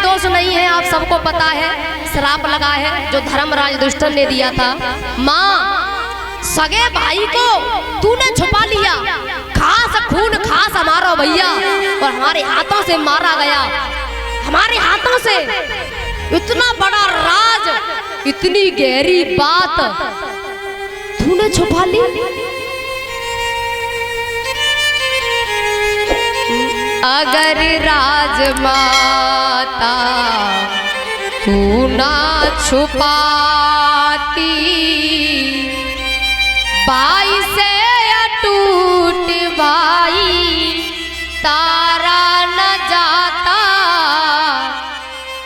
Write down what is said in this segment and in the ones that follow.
दोष नहीं है, आप सबको पता है, श्राप लगा है जो धर्मराज दुष्ट ने दिया था। माँ, सगे भाई को तूने छुपा लिया, खास खून खास हमारा भैया, और हमारे हाथों से मारा गया, हमारे हाथों से। इतना बड़ा राज, इतनी गहरी बात तूने छुपा ली। अगर राजमाता तू ना छुपाती, भाई से अटूट भाई तारा न जाता,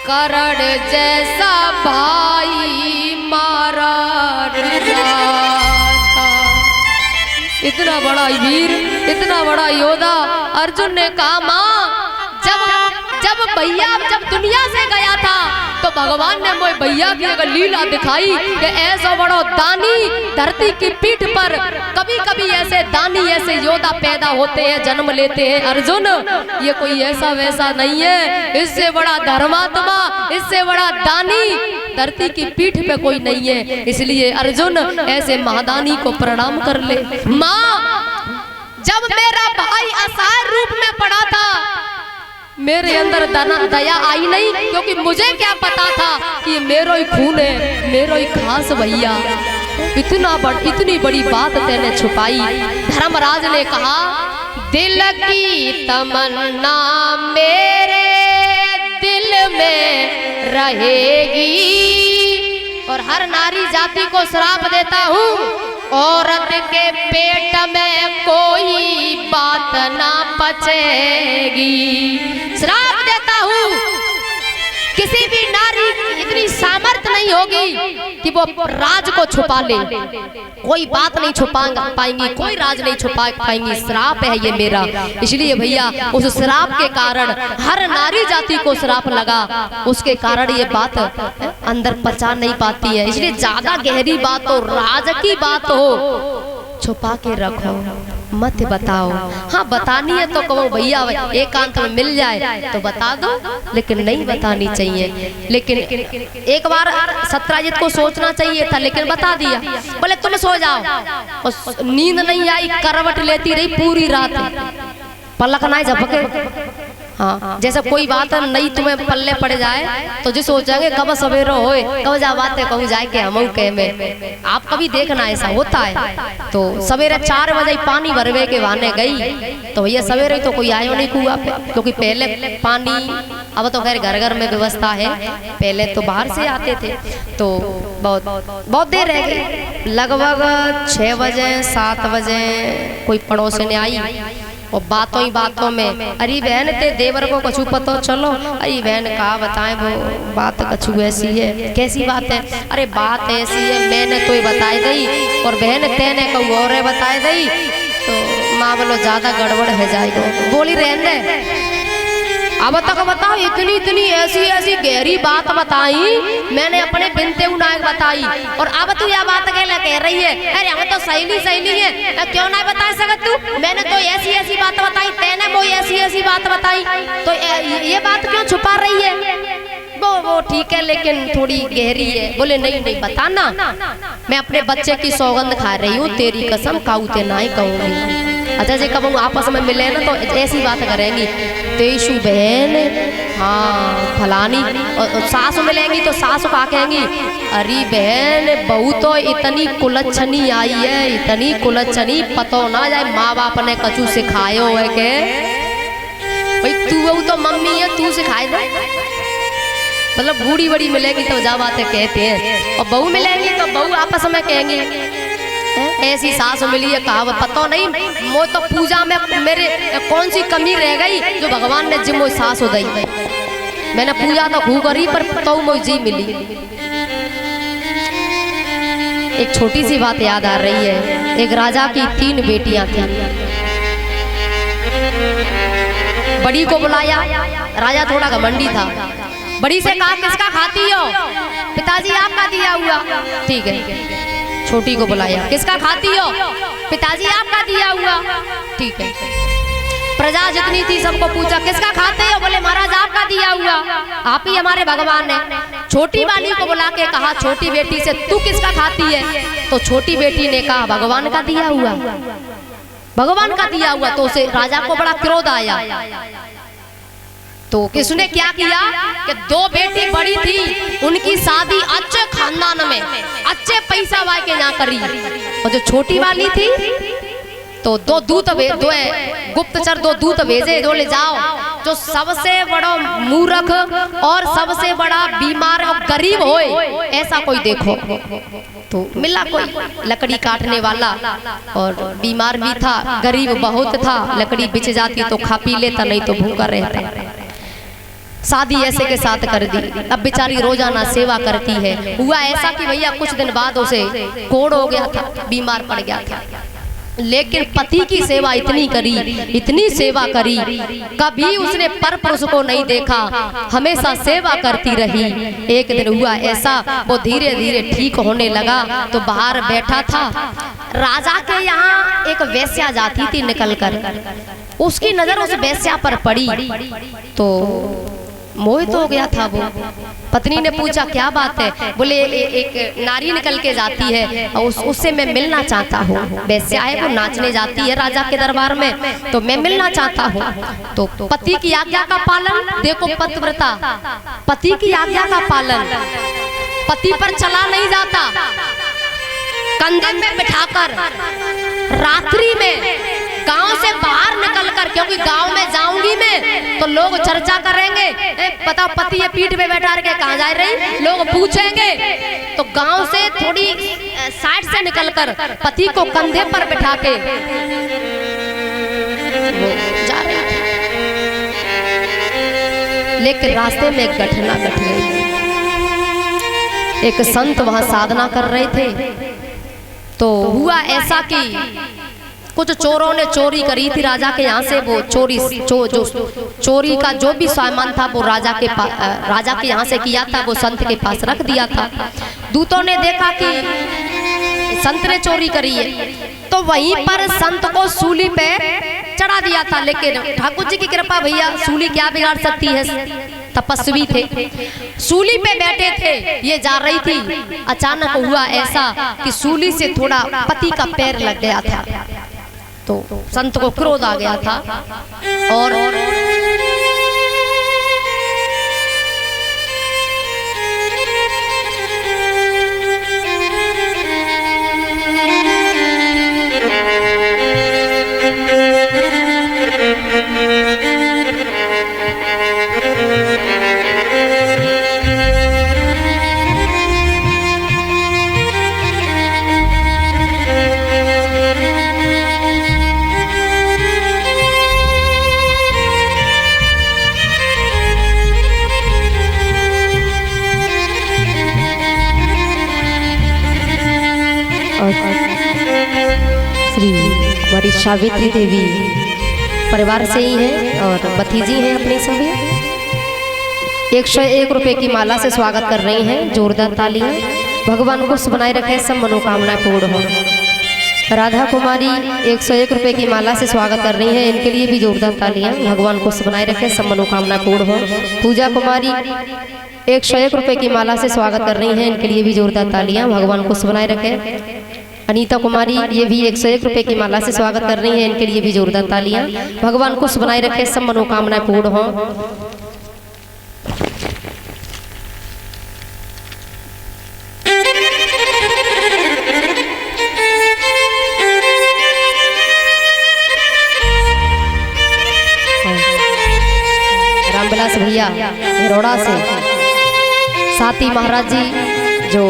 करण जैसा भाई मारा न जाता। इतना बड़ा वीर, इतना बड़ा योद्धा अर्जुन ने कहा, माँ, जब भैया जब दुनिया से गया था तो भगवान ने मोए भैया की एक लीला दिखाई कि ऐसा बड़ा दानी धरती की पीठ पर कभी कभी ऐसे दानी, ऐसे योद्धा पैदा होते हैं, जन्म लेते हैं। अर्जुन, ये कोई ऐसा वैसा नहीं है, इससे बड़ा धर्मात्मा, इससे बड़ा दानी धरती की पीठ पे कोई नहीं है। इसलिए अर्जुन ऐसे महादानी को प्रणाम कर ले। माँ, जब मेरा भाई असहाय रूप में पड़ा था, मेरे अंदर दया आई नहीं, क्योंकि मुझे क्या पता था कि ये मेरो ही खून है, मेरो ही खास भैया। इतनी बड़ी बात तेने छुपाई। धर्मराज ने कहा, दिल की तमन्ना मेरे दिल में रहेगी, और हर नारी जाति को श्राप देता हूँ, औरत के पेट में कोई बात ना पचेगी। श्राप देता हूँ, किसी भी नारी की इतनी सामर्थ्य नहीं होगी कि वो राज को छुपा ले, कोई बात नहीं छुपा पाएंगी, कोई राज नहीं छुपा पाएंगी। श्राप है ये मेरा। इसलिए भैया उस श्राप के कारण हर नारी जाति को श्राप लगा, उसके कारण ये बात अंदर पचा नहीं पाती है। इसलिए ज्यादा गहरी बात हो, राज की बात हो, छुपा के रखो, मत बताओ। हाँ, बतानी है तो कहो भैया एकांत में मिल जाए तो बता दो, लेकिन नहीं बतानी चाहिए। लेकिन एक बार सत्यजित को सोचना चाहिए था, लेकिन बता दिया। बोले तुम सो जाओ, और नींद नहीं आई, करवट लेती रही पूरी रात, पलक ना झपके। हाँ, जैसे कोई बात नहीं तुम्हें पल्ले पड़ जाए तो जो सोचेंगे कब सवेरो होए, कब जा बातें कहूँ जाए के हम कह में। आप कभी देखना ऐसा होता है। तो सवेरे 4 बजे पानी भरवे के बहाने गई, तो भैया सवेरे तो कोई आयो नहीं कुआ पे, क्योंकि पहले पानी, अब तो खैर घर घर में व्यवस्था है, पहले तो बाहर से आते थे। तो बहुत देर रह गई, लगभग 6 बजे 7 बजे कोई पड़ोसी ने आई, और बातों ही बातों में, अरे बहन ते देवर को कछु पतो चलो। अरे बहन कहा बताएं, वो बात कछु ऐसी है। कैसी बात है? अरे बात ऐसी है, मैंने तो ये बताई गई, और बहन तेने कहू और बताई गई, तो माँ बोलो ज्यादा गड़बड़ है जाएगा। बोली रहने अब तक बताओ, इतनी ऐसी गहरी बात बताई मैंने अपने बिनते उनायक बताई, और अब तू यह बात कह रही है, अरे हमें तो सहेली है, क्यों ना बता सकत तू? मैंने तो ऐसी बात बताई, तेने वो ऐसी बात बताई, तो ये बात क्यों छुपा रही है? वो ठीक है, लेकिन थोड़ी गहरी है। बोले नहीं बताना, मैं अपने बच्चे की सौगंध खा रही हूँ, तेरी कसम काऊ ते ना ही कहूँगी। अच्छा जी, कब आपस में मिले ना तो ऐसी बात करेंगी, तेईशु बहन, हाँ फलानी, और सासु मिलेंगी तो सासु का कहेंगी, अरे बहन बहू तो इतनी कुलच्छनी आई है, इतनी कुलच्छनी, पतो ना जाए माँ बाप ने कछु सिखायो है के भाई, तू बहू तो मम्मी है, तू सिखाए दे। मतलब बूढ़ी बड़ी मिलेगी तो जा बातें कहते हैं, और बहू मिलेंगी तो बहू आपस में कहेंगी, ऐसी सास मिली है, कहा पता नहीं मो तो पूजा में मेरे कौन सी कमी रह गई जो भगवान ने जिम सास हो गई। मैंने पूजा तो खूब करी, पर तो मुझे मिली। एक छोटी सी बात याद आ रही है। एक राजा की 3 बेटियां थी। बड़ी को बुलाया, राजा थोड़ा घमंडी था। बड़ी से कहा किसका खाती हो? पिताजी आपका दिया हुआ। ठीक है। छोटी को बुलाया, किसका खाती हो? पिताजी आपका दिया हुआ। ठीक है। प्रजा जितनी थी सबको पूछा किसका खाते हो? बोले महाराज आपका दिया हुआ। आप ही हमारे भगवान हैं। छोटी वाली को बुला के कहा छोटी बेटी से तू किसका खाती है? तो छोटी बेटी ने कहा भगवान का दिया हुआ, भगवान का दिया हुआ। तो उसे राजा को बड़ा क्रोध आया। तो किसने क्या किया कि दो बेटी बड़ी थी, उनकी शादी अच्छे खानदान में अच्छे पैसा वाले के यहाँ करी, और जो छोटी वाली थी तो दो गुप्तचर दो दूत भेजे, जो ले जाओ जो सबसे बड़ा मूर्ख और सबसे बड़ा बीमार और गरीब होए ऐसा कोई देखो। तो मिला कोई लकड़ी काटने वाला, और बीमार भी था, गरीब बहुत था, लकड़ी बिछ जाती तो खा पी लेता, नहीं तो भूखा रहता। शादी ऐसे के साथ कर दी। अब बेचारी रोजाना सेवा करती है। हुआ ऐसा कि भैया कुछ दिन बाद उसे कोढ़ हो गया था, बीमार पड़ गया था, लेकिन पति की सेवा इतनी करी, इतनी सेवा करी, कभी उसने पर पुरुष को नहीं देखा, हमेशा सेवा करती रही। एक दिन हुआ ऐसा, वो धीरे धीरे ठीक होने लगा तो बाहर बैठा था। राजा के यहाँ एक वेश्या जाती थी निकलकर, उसकी नजर उस वेश्या पर पड़ी तो मोहित हो गया था वो। पत्नी ने पूछा क्या बात है? बोले एक नारी निकल के जाती है और उससे मैं मिलना चाहता हूँ। वैसे आए वो नाचने जाती है राजा के दरबार में, तो मैं मिलना चाहता हूँ। तो पति की आज्ञा का पालन, देखो पतिव्रता, पति की आज्ञा का पालन, पति पर चला नहीं जाता, कंधे में बिठाकर रात्रि में गांव से बाहर निकलकर, क्योंकि गांव में जाऊंगी मैं तो लोग चर्चा करेंगे, पता पति ये पीठ पे बैठा के कहाँ जा रही, लोग पूछेंगे। तो गांव से थोड़ी साइड से निकलकर पति को कंधे पर बिठा के जा रही थी। लेकिन रास्ते में एक घटना घट गई। एक संत वहां साधना कर रहे थे, तो हुआ ऐसा कि कुछ चोरों ने चोरी करी थी राजा के यहाँ से। वो चोरी का जो भी सामान था वो राजा के यहाँ से किया था, वो संत के पास रख दिया था। दूतों ने देखा कि संत ने चोरी करी है, तो वहीं पर संत को सूली पे चढ़ा दिया था। लेकिन ठाकुर जी की कृपा, भैया सूली क्या बिगाड़ सकती है, तपस्वी थे, सूली पे बैठे थे, ये जा रही थी। अचानक हुआ ऐसा कि सूली से थोड़ा पति का पैर लग गया था, तो संत को क्रोध आ गया था और श्री कुमारी सावित्री देवी परिवार से ही है और भतीजी हैं अपनी सभी। 101 रुपए की माला से स्वागत कर रही हैं, जोरदार तालियां। भगवान को बनाए रखे, सब मनोकामनाएं पूर्ण हो। राधा कुमारी 101 रुपए की माला से स्वागत कर रही हैं, इनके लिए भी जोरदार तालियां। भगवान को बनाए रखे, सब मनोकामनाएं पूर्ण हो। पूजा कुमारी 101 रुपए की माला से स्वागत कर रही हैं, इनके लिए भी जोरदार तालियां। भगवान को बनाए रखे। अनीता कुमारी ये भी 101 रुपए की माला से स्वागत कर रही हैं, इनके लिए भी जोरदार तालियां। भगवान को बनाए रखे, सब मनोकामनाएं पूर्ण हो। रामविलास भैया हिरोड़ा से, साथी महाराज जी जो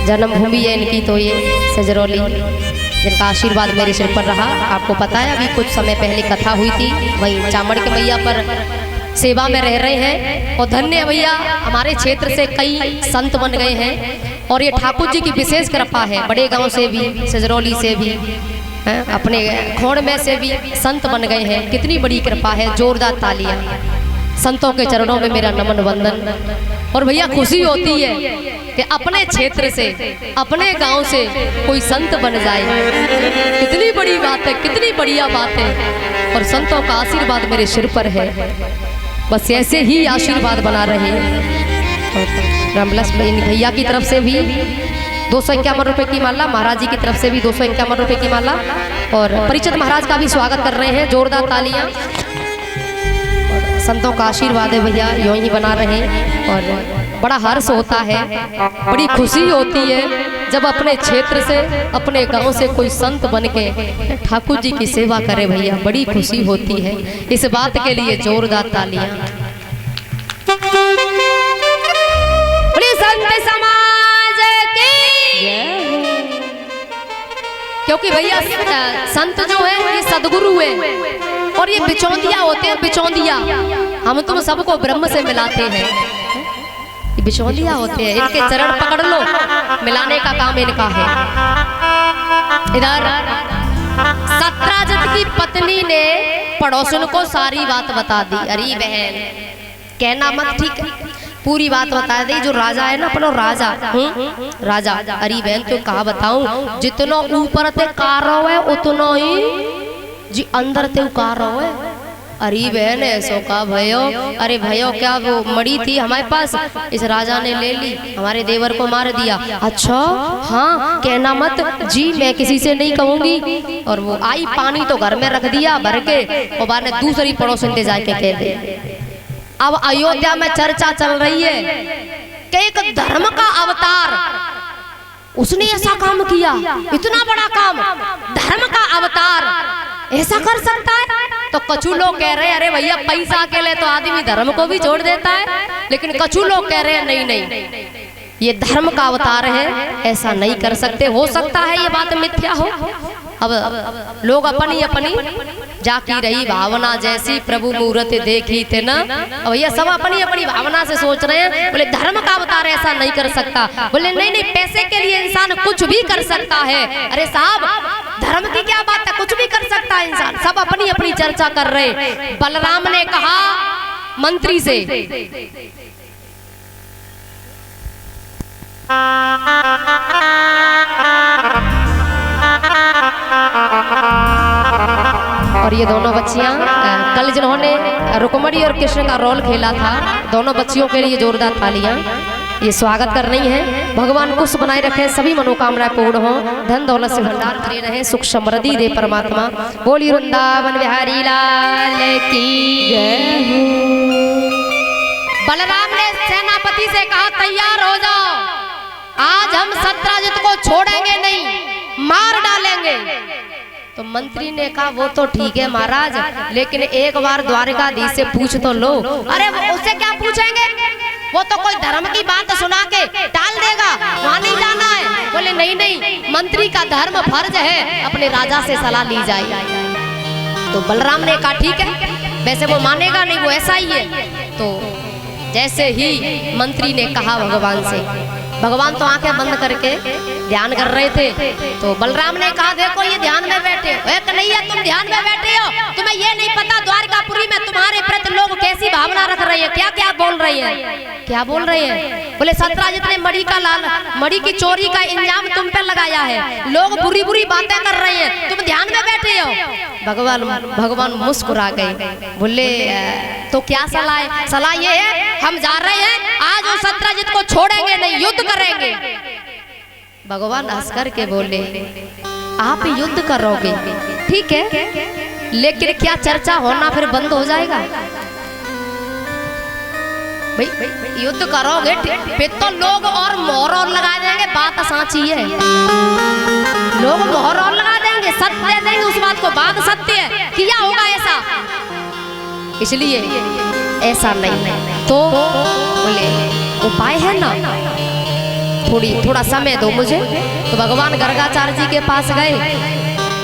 जन्मभूमि है इनकी, तो ये सजरौली, जिनका आशीर्वाद मेरे सिर पर रहा। आपको पता है अभी कुछ समय पहले कथा हुई थी, वहीं चामड़ के मैया पर सेवा में रह रहे हैं। और धन्य भैया, हमारे क्षेत्र से कई संत बन गए हैं और ये ठाकुर जी की विशेष कृपा है। बड़े गांव से भी, सजरौली से भी, अपने खोड़ में से भी संत बन गए हैं। कितनी बड़ी कृपा है, जोरदार तालियां। संतों के चरणों में मेरा नमन वंदन। और भैया खुशी होती है कि अपने क्षेत्र से, अपने गांव से कोई संत बन जाए, कितनी बड़ी बात है, कितनी बढ़िया बात है। और संतों का आशीर्वाद मेरे सिर पर है। बस ऐसे ही आशीर्वाद बना रहे। और रामलस भैया की तरफ से भी 251 रुपए की माला, महाराज जी की तरफ से भी 251 रुपए की माला, और परिचित महाराज का भी स्वागत कर रहे हैं, जोरदार तालियां। संतों का आशीर्वाद है भैया, यूं ही बना रहे। और बड़ा हर्ष होता है, बड़ी खुशी होती है जब अपने क्षेत्र से, अपने गांव से कोई संत बन के ठाकुर जी की सेवा करे भैया, बड़ी खुशी होती है। इस बात के लिए जोरदार तालियां। बड़ी संत समाज की, क्योंकि भैया संत जो है ये सदगुरु है और ये बिचौंदिया होते हैं, बिचौंदिया। हम तुम सबको ब्रह्म से मिलाते हैं, ये बिचौंदिया होते हैं। इनके चरण पकड़ लो, मिलाने का काम इनका है। इधर सत्राजित की पत्नी ने पड़ोसन को सारी बात बता दी। अरे बहन कहना मत, ठीक है, पूरी बात बता दी। जो राजा है ना अपना राजा, राजा, अरे बहन तो कहा बताऊं, जितना ऊपर ते कारो है उतना ही जी अंदर ते उकारो है। अरे बहन ऐसो का भयो, अरे भयो क्या वो मड़ी थी हमारे पास, इस राजा ने ले ली, हमारे देवर को मार दिया। अच्छा हाँ, कहना मत जी, मैं किसी से नहीं कहूंगी। और वो आई, पानी तो घर में रख दिया भर के, और बाद में दूसरी पड़ोसन दे जाके कह दे। अब अयोध्या में चर्चा चल रही है कि एक धर्म का अवतार, उसने ऐसा काम किया, इतना बड़ा काम, धर्म का अवतार ऐसा कर सकता है। तो कछु लोग कह रहे हैं अरे भैया पैसा के लिए तो आदमी धर्म को भी छोड़ देता है, लेकिन कछु लोग कह रहे हैं नहीं नहीं, ये धर्म का अवतार है, ऐसा नहीं कर सकते। हो सकता है ये बात मिथ्या हो। अब लोग अपनी अपनी जाकी रही भावना जैसी प्रभु मूर्त देखी थे ना, भैया सब अपनी अपनी भावना से सोच रहे हैं। बोले धर्म का अवतार ऐसा नहीं कर सकता, बोले नहीं नहीं, पैसे के लिए इंसान कुछ भी कर सकता है। अरे साहब धर्म की क्या बात है, कुछ भी कर सकता है इंसान। सब अपनी अपनी चर्चा कर रहे। बलराम ने कहा मंत्री से, और ये दोनों बच्चियां कल जिन्होंने रुक्मणी और कृष्ण का रोल खेला था, दोनों बच्चियों के लिए जोरदार तालियां। ये स्वागत कर रही हैं। भगवान कुछ बनाए रखे, सभी मनोकामनाएं पूर्ण हो, धन दौलत से भंडार भरे रहे, सुख समृद्धि दे परमात्मा। बोली वृंदावन बिहारी लाल की जय। बलराम ने सेनापति से कहा तैयार हो जाओ, आज हम सत्राजित को छोड़ेंगे नहीं, मार डालेंगे। तो मंत्री ने कहा वो तो ठीक है महाराज, लेकिन एक बार द्वारकाधीश से पूछ तो लो। अरे उससे क्या पूछेंगे, वो तो कोई धर्म की बात सुना के टाल देगा, वहां नहीं जाना है। बोले नहीं नहीं, मंत्री का धर्म फर्ज है, अपने राजा से सलाह ली जाए। तो बलराम ने कहा ठीक है, वैसे वो मानेगा नहीं, वो ऐसा ही है। तो जैसे ही मंत्री ने कहा भगवान से, भगवान तो आंखें बंद करके ध्यान कर रहे थे। तो बलराम ने कहा देखो ये ध्यान में बैठे हो, कन्हैया तुम ध्यान में बैठे हो, तुम्हें ये नहीं पता द्वारकापुरी में तुम्हारे प्रति लोग कैसी भावना रख रहे हैं, क्या क्या बोल रहे हैं, क्या बोल रहे हैं। बोले सत्राजित ने मणि की चोरी का इंजाम तुम पे लगाया है, लोग बुरी बुरी बातें कर रहे हैं, तुम ध्यान में बैठे हो। भगवान मुस्कुरा गए, बोले तो क्या सलाह है। सलाह ये है हम जा रहे हैं, आज उस सत्राजित को छोड़ेंगे नहीं, युद्ध करेंगे। भगवान हंस करके बोले आप युद्ध करोगे ठीक है, लेकिन क्या चर्चा होना फिर बंद हो जाएगा। भाई युद्ध करोगे फिर तो लोग और मोहर और लगा देंगे, बात साची है, लोग मोहर और लगा देंगे, सत्य देंगे उस बात को, बात सत्य है, किया होगा ऐसा, इसलिए ऐसा नहीं। तो बोले उपाय है ना, थोड़ा समय दो मुझे। तो भगवान गर्गाचार्य जी के पास गए,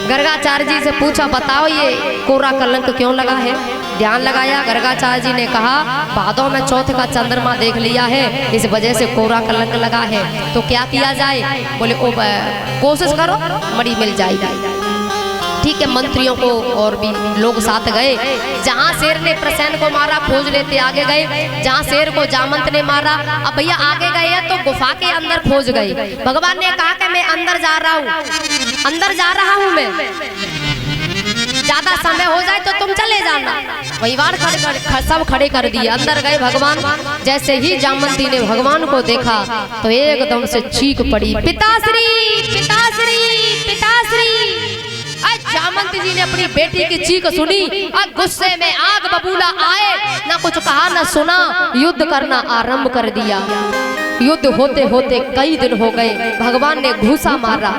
गर्गाचार्य जी से पूछा बताओ ये कोरा कलंक क्यों लगा है। ध्यान लगाया, गर्गाचार्य जी ने कहा भादों में चौथ का चंद्रमा देख लिया है, इस वजह से कोरा कलंक लगा है, तो क्या किया जाए। बोले कोशिश करो मणि मिल जाएगी। ठीक है, मंत्रियों को और भी लोग साथ गए, जहाँ शेर ने प्रसेन को मारा खोज लेते आगे गए, जहाँ शेर को जामंत ने मारा। अब भैया आगे गए हैं तो गुफा के अंदर खोज गए। भगवान ने कहा कि मैं अंदर जा रहा हूँ, अंदर जा रहा हूँ मैं। ज्यादा समय हो जाए तो तुम चले जाना। वही बार सब खड़े कर दिए। अंदर गए भगवान। जैसे ही जामवंती ने भगवान को देखा तो एकदम से चीख पड़ी, पिताश्री पिताश्री पिताश्री। जामवंती जी ने अपनी बेटी की चीख सुनी और गुस्से में आग बबूला आए, ना कुछ कहा ना सुना, युद्ध करना आरंभ कर दिया। युद्ध होते होते कई दिन हो गए। भगवान ने घूसा मारा,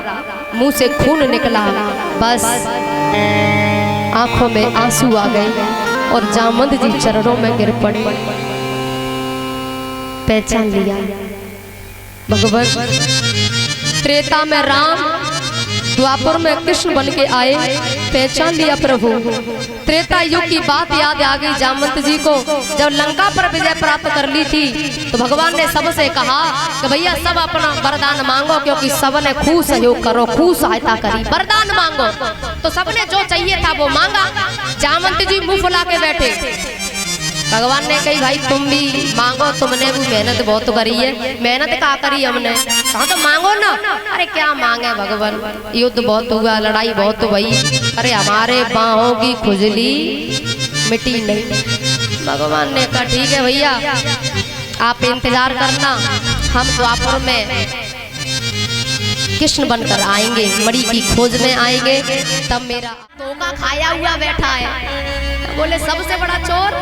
मुंह से खून निकला, बस आंखों में आंसू आ गए और जामवंत जी चरणों में गिर पड़े। पहचान लिया भगवान। त्रेता में राम, द्वापर में कृष्ण बन के आए। पहचान लिया प्रभु। त्रेता युग की बात याद आ गई जामवंत जी को। जब लंका पर विजय प्राप्त कर ली थी तो भगवान ने सबसे कहा कि भैया सब अपना वरदान मांगो, क्योंकि सब ने खूब सहयोग करो, खूब सहायता करी, वरदान मांगो। तो सबने जो चाहिए था वो मांगा। जामवंत जी मुंह फुला के बैठे। भगवान ने कही भाई तुम भी मांगो, तुमने भी मेहनत बहुत करी है। मेहनत क्या करी हमने, कहा तो मांगो ना। अरे क्या मांगे भगवान, युद्ध बहुत हुआ, लड़ाई बहुत हुई, अरे हमारे बाहों की खुजली मिटी नहीं। भगवान ने कहा ठीक है भैया आप इंतजार करना, हम द्वापर में कृष्ण बनकर आएंगे, मणि की खोज में आएंगे। तब मेरा धोखा खाया हुआ बैठा है। बोले सबसे बड़ा चोर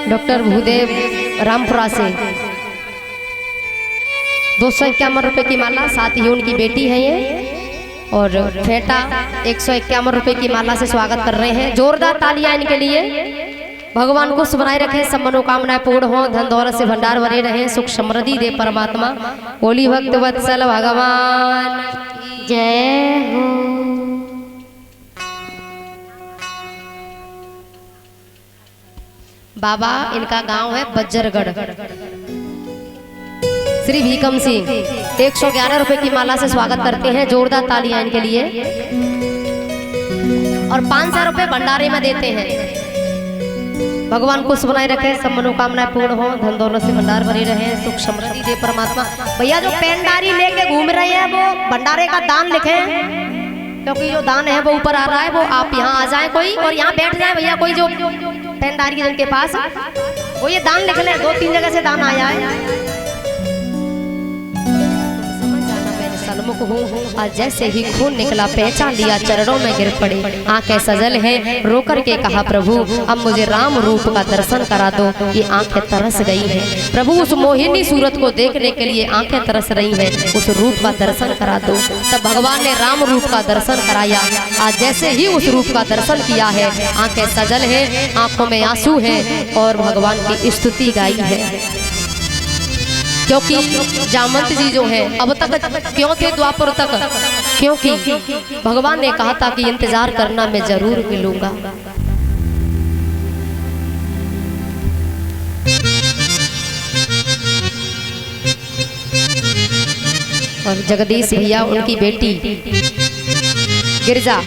डॉक्टर भूदेव रामपुरा से 251 रुपए की माला, साथ ही उनकी बेटी है ये, और फेटा 151 रुपए की माला से स्वागत कर रहे हैं। जोरदार तालियां इनके लिए। भगवान को बनाए रखे, सब मनोकामनाएं पूर्ण हो, धन दौलत से भंडार भरे रहे, सुख समृद्धि दे परमात्मा। बोली भक्त वत्सल भगवान जय हो। बाबा इनका गांव है बज्जरगढ़। श्री भीकम सिंह 111 रुपए की माला से स्वागत करते हैं। जोरदार तालियां इनके लिए। और 500 रुपए भंडारे में देते हैं। भगवान को बनाए रखे, सब मनोकामनाएं पूर्ण हो, धन दौलत से भंडार भरे रहे, सुख समृद्धि दे परमात्मा। भैया जो पेंडारी लेके घूम रहे हैं वो भंडारे का दान लिखे, क्योंकि जो दान है वो ऊपर आ रहा है। वो आप यहाँ आ जाए कोई और यहाँ बैठ जाए भैया, कोई जो पेंडारी जिनके पास वो ये दान लिख ले। 2-3 जगह से दान आया है। सन्मुख हूँ और जैसे ही खून निकला पहचान लिया, चरणों में गिर पड़े, आंखें सजल हैं। रो करके कहा प्रभु अब मुझे राम रूप का दर्शन करा दो। ये आंखें तरस गई हैं प्रभु, उस मोहिनी सूरत को देखने के लिए आंखें तरस रही हैं, उस रूप का दर्शन करा दो। तब भगवान ने राम रूप का दर्शन कराया। आज जैसे ही उस रूप का दर्शन किया है, आंखें सजल है, आंखों में आंसू है और भगवान की स्तुति गाई है। क्योंकि जामवंत जी जो है अब तक क्यों थे द्वापर तक, क्योंकि भगवान ने कहा था कि इंतजार करना, मैं जरूर मिलूंगा। और जगदीश भैया उनकी बेटी गिरजा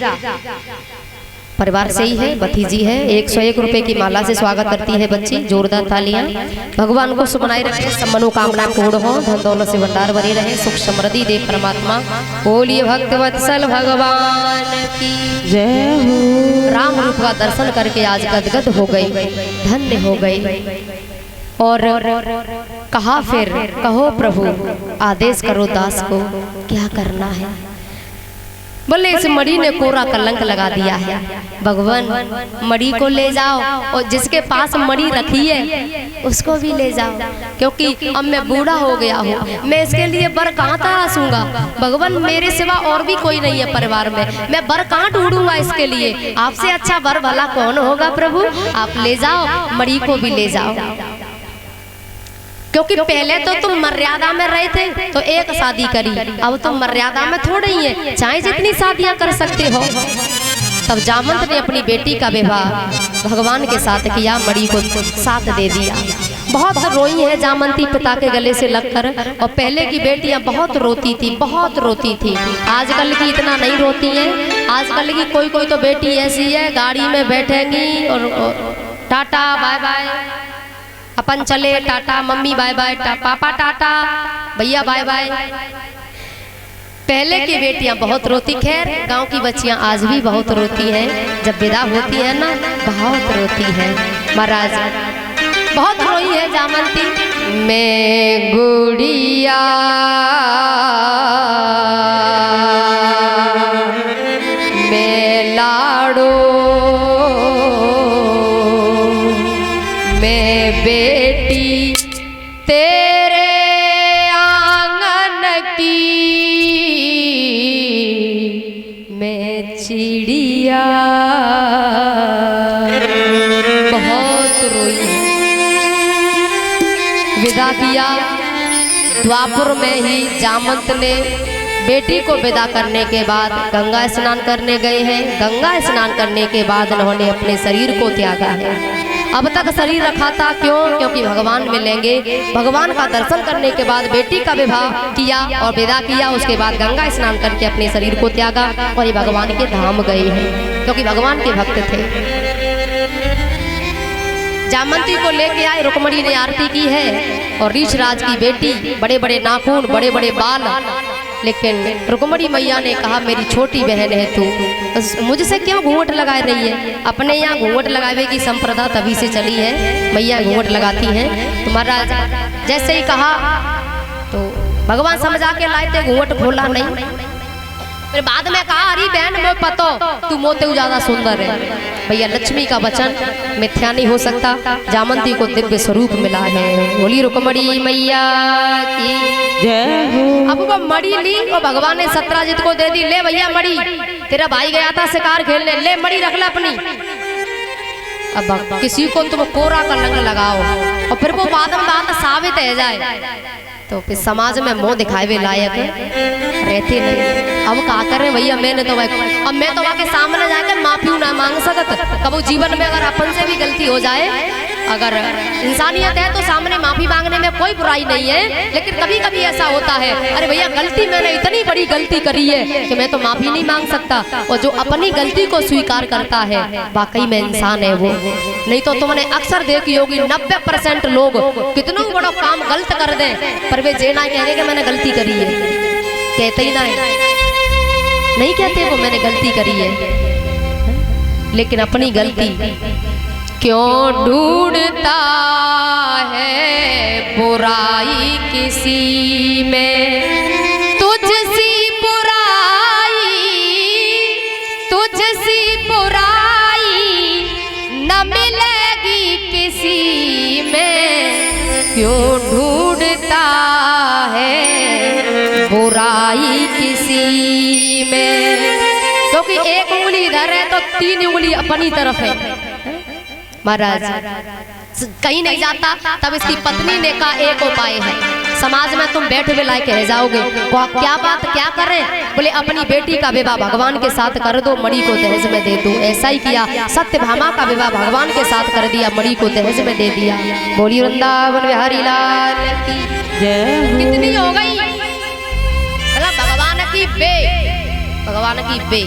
परिवार से ही है, भतीजी है। 101 रुपए की माला से स्वागत करती है बच्ची। जोरदार तालियां। भगवान को सुनाई रखे, सब मनोकामना पूर्ण हो, धन दौलत से भंडार भरे रहे, सुख समृद्धि दे परमात्मा। बोलिए भक्त वत्सल भगवान की जय हो। राम रूप का दर्शन करके आज गदगद हो गई, धन्य हो गई। और कहा फिर कहो प्रभु आदेश करो दास को क्या करना है। बोले इस मणि ने कोरा कलंक लगा दिया है, भगवान मणि को ले जाओ और जिसके पास मणि रखी है उसको भी ले जाओ, क्योंकि अब मैं बूढ़ा हो गया हूँ, मैं इसके लिए वर कहाँ तरासूंगा। भगवान मेरे सिवा और भी कोई नहीं है परिवार में, मैं वर कहाँ ढूंढूंगा इसके लिए। आपसे अच्छा वर भला कौन होगा प्रभु, आप ले जाओ, मणि को भी ले जाओ। क्योंकि पहले तो तुम मर्यादा में रहे थे तो एक शादी करी, अब तुम मर्यादा में थोड़ी है, चाहे जितनी शादियां कर सकते हो। तब जामंत ने अपनी बेटी का विवाह भगवान के साथ किया, मणि को साथ दे दिया। बहुत रोई है जामंती पिता के गले से लगकर। और पहले की बेटियां बहुत रोती थी, बहुत रोती थी। आजकल की इतना नहीं रोती हैं। आजकल की कोई कोई तो बेटी ऐसी है, गाड़ी में बैठेंगी और टाटा बाय बाय, अपन चले टाटा, मम्मी बाय बाय, पापा टाटा, भैया बाय बाय। पहले की बेटियां बहुत रोती। खैर गांव की बच्चियां आज भी बहुत रोती हैं, जब विदा होती है ना बहुत रोती है। महाराज बहुत रोई है जामंती। मैं गुड़िया मैं लाड़ो मैं बेटी तेरे आंगन की मैं चिड़िया। बहुत रोई है। विदा किया। द्वापुर में ही जामंत ने बेटी को विदा करने के बाद गंगा स्नान करने गए हैं। गंगा स्नान करने के बाद उन्होंने अपने शरीर को त्यागा है। अब तक शरीर रखा था, क्यों? क्योंकि भगवान मिलेंगे। भगवान का दर्शन करने के बाद बेटी का विवाह किया और विदा किया। उसके बाद गंगा स्नान करके अपने शरीर को त्यागा और ये भगवान के धाम गए हैं, क्योंकि भगवान के भक्त थे। जामंती को लेके आए, रुक्मणी ने आरती की है। और ऋषराज की बेटी, बड़े बड़े नाखून, बड़े बड़े बाल, लेकिन रुक्मणी मैया ने कहा मेरी छोटी बहन है तू, मुझसे क्यों घूंघट लगा रही है? अपने यहाँ घूंघट लगावे की संप्रदा तभी से चली है, मैया घूंघट लगाती हैं। तो महाराज जैसे ही कहा तो भगवान समझा के लाए थे, घूंघट खोला नहीं। फिर बाद में कहा अरे बहन मैं पतो तू मोते ज्यादा सुंदर है। भैया लक्ष्मी का वचन मिथ्या नहीं हो सकता। जामंती को दिव्य स्वरूप मिला है। बोली रुक्मणी मैया की जय हो। अब वो मणि ली और भगवान ने सत्राजित को दे दी। ले भैया मणि, तेरा भाई गया था शिकार खेलने, ले मणि रख ले अपनी। अब किसी को तुम कोरा का रंग लगाओ और फिर वो बाद में बात साबित है जाए तो फिर समाज में मुंह दिखावे लायक रहते नहीं। अब क्या करें भैया, मैंने तो अब मैं तो वहाँ के सामने जाकर माफी ना मांग सकत। कबो जीवन में अगर अपन से भी गलती हो जाए, अगर इंसानियत है तो सामने माफी मांगने में कोई बुराई नहीं है। लेकिन कभी कभी ऐसा होता है, अरे भैया गलती मैंने इतनी बड़ी गलती करी है कि मैं तो माफी नहीं मांग सकता। और जो अपनी गलती को स्वीकार करता है वाकई में इंसान है वो। नहीं तो तुमने अक्सर देखी होगी 90% लोग कितना बड़ा काम गलत कर दें पर वे जे ना कहेंगे कि मैंने गलती करी है, कहते ही ना है, नहीं कहते वो मैंने गलती करी है। लेकिन अपनी गलती क्यों ढूंढता है बुराई किसी में, तुझसी बुराई न मिलेगी किसी में। क्यों ढूंढता है बुराई किसी में, क्योंकि एक उंगली इधर है तो 3 उंगली अपनी तरफ है। महाराज कहीं नहीं जाता, तब इसकी पत्नी ने कहा एक उपाय है, समाज में तुम बैठे हुए लायक रह जाओगे। क्या बात, क्या करें? बोले अपनी बेटी का विवाह भगवान के साथ कर दो, मणि को दहेज में दे दो। ऐसा ही किया, सत्यभामा का विवाह भगवान के साथ कर दिया, मणि को दहेज में दे दिया। बोली वृंदावन बिहारी लाल की जय। कितनी हो गई? भगवान की बे, भगवान की बे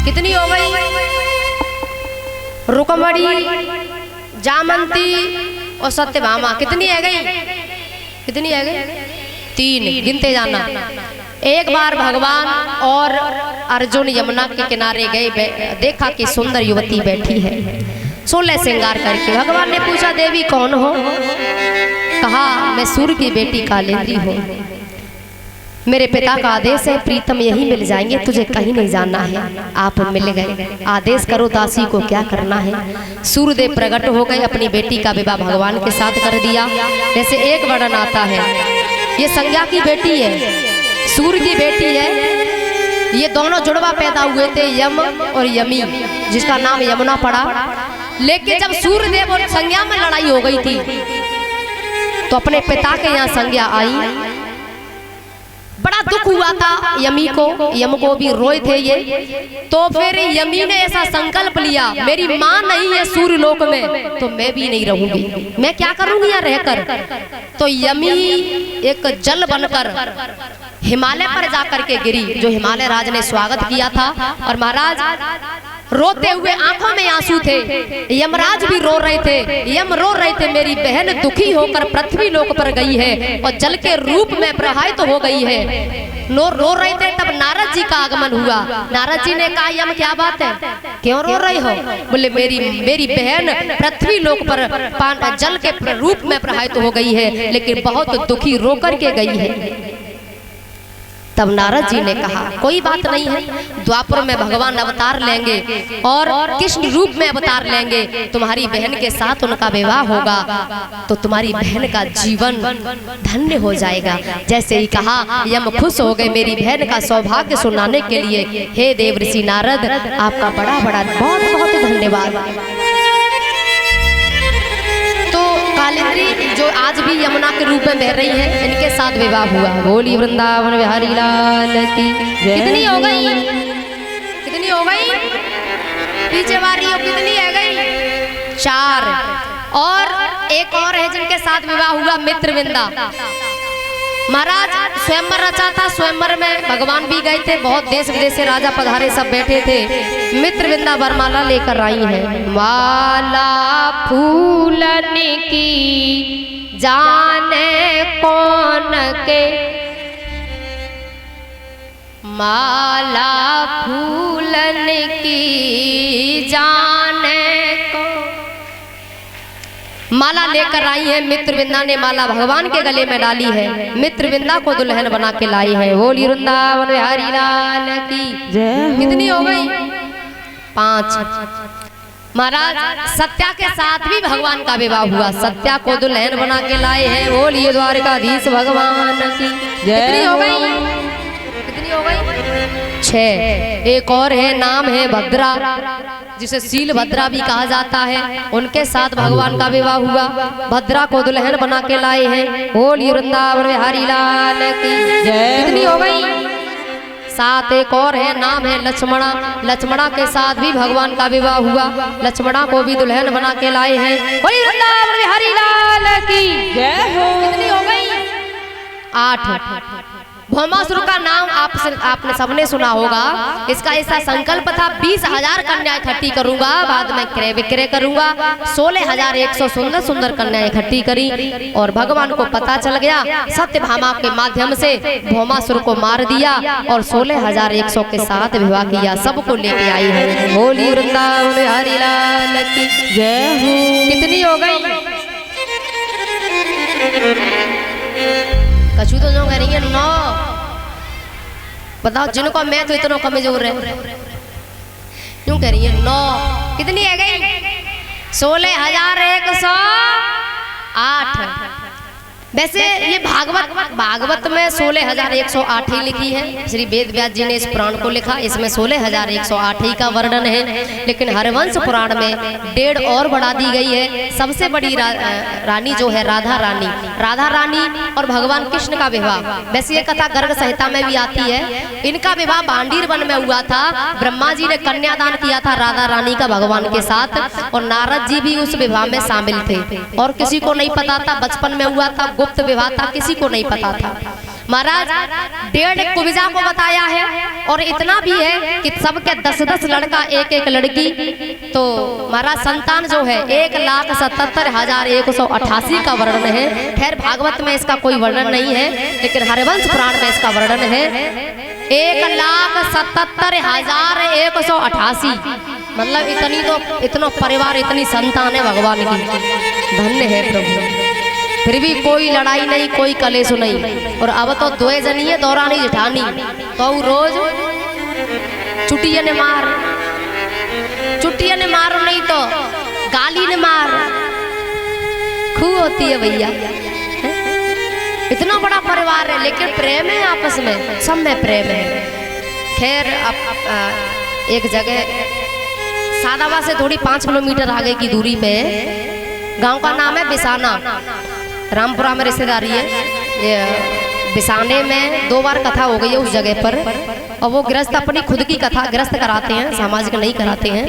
कितनी हो गई? रुक्मणी, जामंती और सत्यभामा कितनी है गई? कितनी है गई? 3, गिनते जाना। एक बार भगवान और अर्जुन यमुना के किनारे गए, देखा कि सुंदर युवती बैठी है 16 श्रृंगार करके। भगवान ने पूछा देवी कौन हो? कहा मैं सूर्य की बेटी कालिंदी हूँ, मेरे पिता का आदेश है प्रीतम यही मिल जाएंगे, तुझे कहीं नहीं जाना है। आप मिल गए, आदेश करो दासी को क्या करना है। सूर्यदेव प्रकट हो गए, अपनी बेटी का विवाह भगवान के साथ कर दिया। जैसे एक वर्णन आता है, ये संज्ञा की बेटी है, सूर्य की बेटी है। ये दोनों जुड़वा पैदा हुए थे, यम और यमी, जिसका नाम यमुना पड़ा। लेकिन जब सूर्यदेव और संज्ञा में लड़ाई हो गई थी तो अपने पिता के यहाँ संज्ञा आई, बड़ा दुख हुआ था यमी को, यम को भी रोए थे ये। तो फिर यमी ने ऐसा संकल्प लिया, मेरी माँ नहीं है सूर्य लोक में तो मैं भी नहीं रहूंगी, मैं क्या करूंगी यहाँ रहकर। तो यमी एक जल बनकर हिमालय पर जाकर के गिरी, जो हिमालय राज ने स्वागत किया था। और महाराज रोते हुए आंखों में आंसू थे, यमराज भी रो रहे थे, यम रो रहे थे, मेरी बहन दुखी होकर पृथ्वी लोक पर गई है और जल के रूप में प्रवाहित हो गई है। रो रहे थे, तब नारद जी का आगमन हुआ। नारद जी ने कहा, यम क्या बात है, क्यों रो रहे हो? बोले मेरी बहन पृथ्वी लोक पर जल के रूप में प्रवाहित हो गई है, लेकिन बहुत दुखी रो करके गई है। तब नारद जी ने कहा, कोई बात नहीं है, द्वापर में भगवान अवतार लेंगे और कृष्ण रूप में अवतार लेंगे, तुम्हारी बहन के साथ उनका विवाह होगा तो तुम्हारी बहन का जीवन धन्य हो जाएगा। जैसे ही कहा, यम खुश हो गए मेरी बहन का सौभाग्य सुनाने के लिए। हे देव ऋषि नारद, आपका बड़ा बड़ा बहुत बहुत धन्यवाद। कालिंदी जो आज भी यमुना के रूप में बह रही है, इनके साथ विवाह हुआ। बोली वृंदावन बिहारी लाल की। कितनी हो गई, कितनी हो गई, पीछे वाली कितनी है गई? 4। और एक और है जिनके साथ विवाह हुआ, मित्रविंदा। महाराज स्वयंवर रचा था, स्वयंवर में भगवान भी गए थे, बहुत देश विदेश से राजा पधारे सब बैठे थे। मित्रविंदा वरमाला लेकर आई है। माला फूलन की जाने कौन के, माला फूलन की जाने माला लेकर आई है। मित्रविंदा ने माला भगवान के गले में डाली है, मित्रविंदा को दुल्हन बना के लाई है। बोली वृंदावन बिहारी लाल की जय। कितनी हो गई? 5। महाराज सत्या के साथ भी भगवान का विवाह हुआ, सत्या को दुल्हन बना के लाए हैं। बोलिए द्वारकाधीश भगवान की जय। कितनी हो गई, कितनी हो गई? 6। एक और है, नाम है भद्रा, जिसे शील भद्रा भी कहा जाता है, उनके साथ भगवान का विवाह हुआ, भद्रा को दुल्हन बना के लाए हैं। बोलिए वृंदावन बिहारी लाल की जय। कितनी हो गई? 7। एक और है, नाम है लक्ष्मणा, लक्ष्मणा के साथ भी भगवान का विवाह हुआ, लक्ष्मणा को भी दुल्हन बना के लाए हैं। बोलिए वृंदावन बिहारी लाल की जय। कितनी हो गई? 8। भौमासुर का नाम आपने सबने सुना होगा। इसका ऐसा संकल्प था, 20,000 कन्या इकट्ठी करूंगा, बाद में क्रय विक्रय करूंगा। 16,100 सुंदर सुंदर कन्या इकट्ठी करी और भगवान को पता चल गया, सत्यभामा के माध्यम से भौमासुर को मार दिया और 16,100 के साथ विवाह किया, सबको लेके आई है। बोली वृंदावन बिहारी लाल की जय हो। कितनी हो गई? कछु तो जो कह रही है 9। बताओ, जिनको मैं तो इतना कमजोर है, क्यों कह रही है 9? कितनी है गई? 16,108। वैसे ये भागवत में 16,108 ही लिखी है। श्री वेद व्यास जी ने इस पुराण को लिखा, इसमें 16,108 ही का वर्णन है। लेकिन हरिवंश पुराण में 1.5 और बढ़ा दी गई है। सबसे बड़ी रानी जो है राधा रानी, राधा रानी और भगवान कृष्ण का विवाह। वैसे ये कथा गर्ग संहिता में भी आती है। इनका विवाह भांडीर वन में हुआ था। ब्रह्मा जी ने कन्यादान किया था राधा रानी का भगवान के साथ, और नारद जी भी उस विवाह में शामिल थे। और किसी को नहीं पता था, बचपन में हुआ था, गुप्त विवाह था, किसी को नहीं पता था। महाराज 1.5 कुबिजा को बताया है, और इतना भी है कि सबके 10-10 लड़का 1-1 लड़की। तो महाराज संतान जो है 1,77,188 का वर्णन है। खैर भागवत में इसका कोई वर्णन नहीं है, लेकिन हरिवंश पुराण में इसका वर्णन है 1,77,188। मतलब इतना परिवार, इतनी संतान है भगवान की, धन्य है प्रभु। फिर भी कोई लड़ाई नहीं, कोई कलेश नहीं। और अब तो 2 जनी है, दौरानी जेठानी, तो रोज चुटिया ने मार, चुटिया ने मारो, नहीं तो गाली ने मार, खूब होती है भैया। इतना बड़ा परिवार है, लेकिन प्रेम है आपस में, सब में प्रेम है। खैर अब एक जगह सादावा से थोड़ी 5 किलोमीटर आगे की दूरी पे गांव का नाम है बिसाना, रामपुरा में रिश्तेदारी है। ये बिसाने में 2 बार कथा हो गई है उस जगह पर, और वो गृहस्थ अपनी खुद की कथा गृहस्थ कराते हैं, सामाजिक नहीं कराते हैं।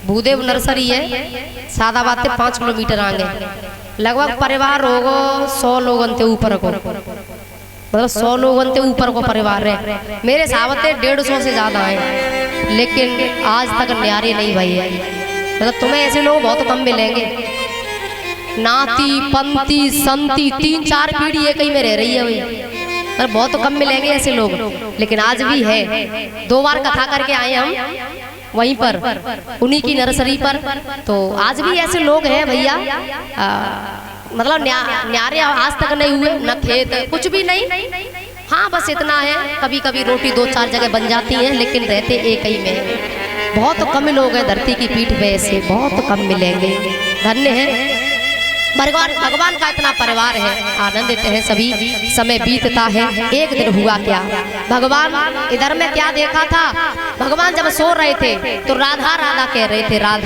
भूदेव नर्सरी है, सादा बात 5 किलोमीटर आगे, लगभग परिवार होगो 100 लोगों के ऊपर को, मतलब 100 लोगों के ऊपर को परिवार है। मेरे सावते 150 से ज्यादा है, लेकिन आज तक न्यारे नहीं भाई है। मतलब तुम्हें ऐसे लोग बहुत कम मिलेंगे, नाती पंती संती 3-4 पीढ़ी एक ही में रह रही है भाई, मतलब बहुत कम मिलेंगे ऐसे लोग, लेकिन आज भी है। 2 बार कथा करके आए हम वहीं पर, उन्हीं की नर्सरी पर, तो आज भी ऐसे लोग हैं भैया। मतलब न्यारे आज तक नहीं हुए, न खेत कुछ भी नहीं, हाँ बस इतना है, कभी कभी रोटी 2-4 जगह बन जाती है, लेकिन रहते एक ही में। बहुत कम लोग हैं धरती की पीठ पे ऐसे, बहुत कम मिलेंगे। धन्य है भगवान का इतना परिवार है, आनंदित है सभी। समय बीतता है, एक दिन हुआ क्या, भगवान इधर में क्या देखा था, भगवान जब सो रहे थे तो राधा राधा कह रहे थे, राधा